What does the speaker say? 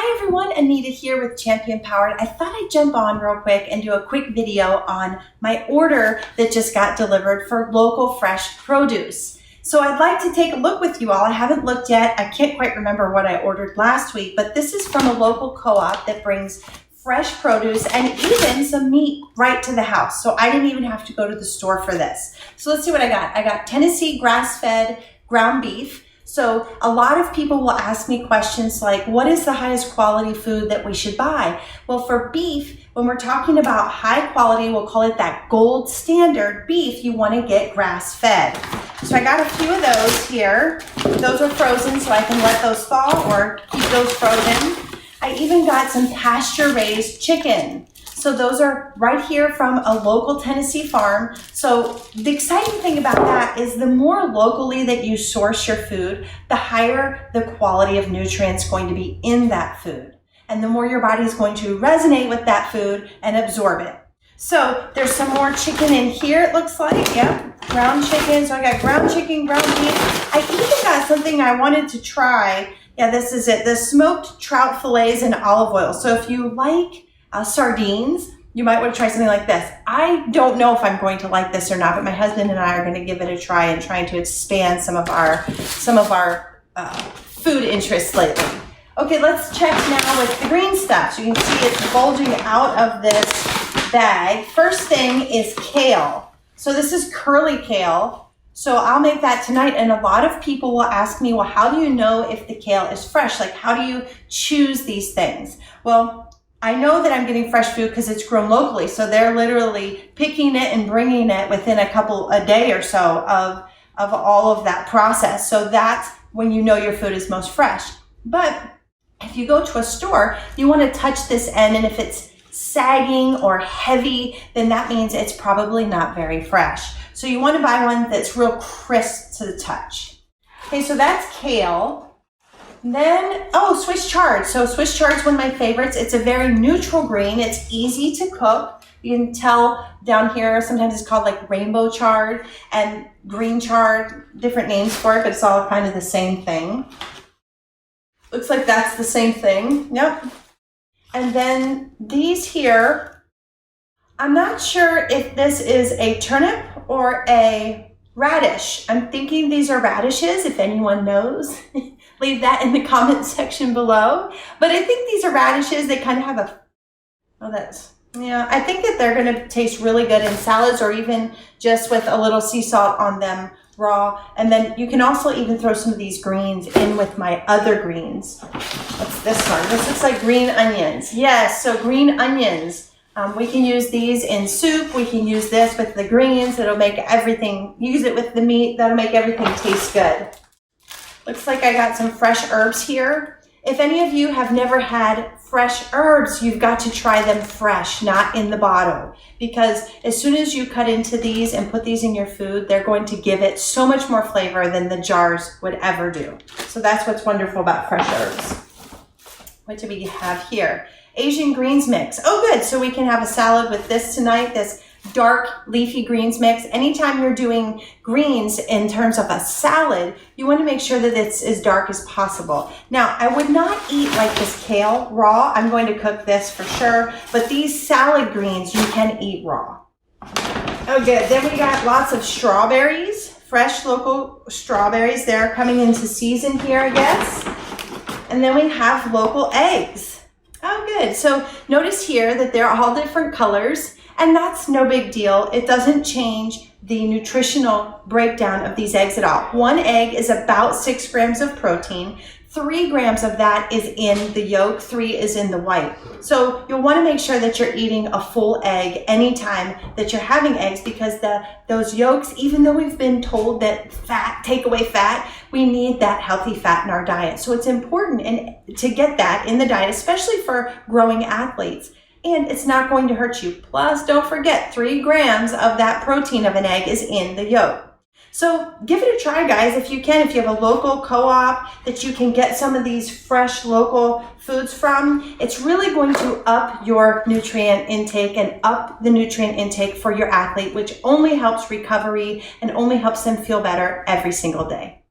Hi everyone, Anita here with Champion Powered. I thought I'd jump on real quick and do a quick video on my order that just got delivered for local fresh produce. So I'd like to take a look with you all. I haven't looked yet. I can't quite remember what I ordered last week, but this is from a local co-op that brings fresh produce and even some meat right to the house. So I didn't even have to go to the store for this. So let's see what I got. I got Tennessee grass-fed ground beef. So a lot of people will ask me questions like, what is the highest quality food that we should buy? Well, for beef, when we're talking about high quality, we'll call it that gold standard beef, you want to get grass-fed. So I got a few of those here. Those are frozen, so I can let those thaw or keep those frozen. I even got some pasture-raised chicken. So those are right here from a local Tennessee farm. So the exciting thing about that is the more locally that you source your food, the higher the quality of nutrients going to be in that food. And the more your body is going to resonate with that food and absorb it. So there's some more chicken in here, it looks like. Yep, ground chicken. So I got ground chicken, ground beef. I even got something I wanted to try. Yeah, this is it. The smoked trout fillets in olive oil. So if you like sardines, you might want to try something like this. I don't know if I'm going to like this or not, but my husband and I are going to give it a try and trying to expand some of our food interests lately. Okay, let's check now with the green stuff. So you can see it's bulging out of this bag. First thing is kale. So this is curly kale. So I'll make that tonight, and a lot of people will ask me, well, how do you know if the kale is fresh? Like, how do you choose these things? Well, I know that I'm getting fresh food because it's grown locally. So they're literally picking it and bringing it within a day or so of all of that process. So that's when you know your food is most fresh. But if you go to a store, you want to touch this end, and if it's sagging or heavy, then that means it's probably not very fresh. So you want to buy one that's real crisp to the touch. Okay, so that's kale. Then, Swiss chard. So Swiss chard is one of my favorites. It's a very neutral green. It's easy to cook. You can tell down here, sometimes it's called like rainbow chard and green chard, different names for it, but it's all kind of the same thing. Looks like that's the same thing. Yep. And then these here, I'm not sure if this is a turnip or a radish. I'm thinking these are radishes, if anyone knows. Leave that in the comment section below. But I think these are radishes. They kind of have I think that they're going to taste really good in salads or even just with a little sea salt on them raw. And then you can also even throw some of these greens in with my other greens. What's this one? This looks like green onions. Yes, so green onions. We can use these in soup. We can use this with the greens. It'll make everything, use it with the meat. That'll make everything taste good. Looks like I got some fresh herbs here. If any of you have never had fresh herbs, you've got to try them fresh, not in the bottle. Because as soon as you cut into these and put these in your food, they're going to give it so much more flavor than the jars would ever do. So that's what's wonderful about fresh herbs. What do we have here? Asian greens mix. Oh, good. So we can have a salad with this tonight, this dark leafy greens mix. Anytime you're doing greens in terms of a salad, you want to make sure that it's as dark as possible. Now, I would not eat like this kale raw. I'm going to cook this for sure, but these salad greens you can eat raw. Oh, good. Then we got lots of strawberries, fresh local strawberries. They're coming into season here, I guess. And then we have local eggs. Oh, good. So notice here that they're all different colors. And that's no big deal. It doesn't change the nutritional breakdown of these eggs at all. One egg is about 6 grams of protein. 3 grams of that is in the yolk, 3 is in the white. So you'll want to make sure that you're eating a full egg anytime that you're having eggs, because those yolks, even though we've been told that take away fat, we need that healthy fat in our diet. So it's important to get that in the diet, especially for growing athletes. And it's not going to hurt you. Plus, don't forget, 3 grams of that protein of an egg is in the yolk. So give it a try, guys, if you can. If you have a local co-op that you can get some of these fresh local foods from, it's really going to up your nutrient intake and up the nutrient intake for your athlete, which only helps recovery and only helps them feel better every single day.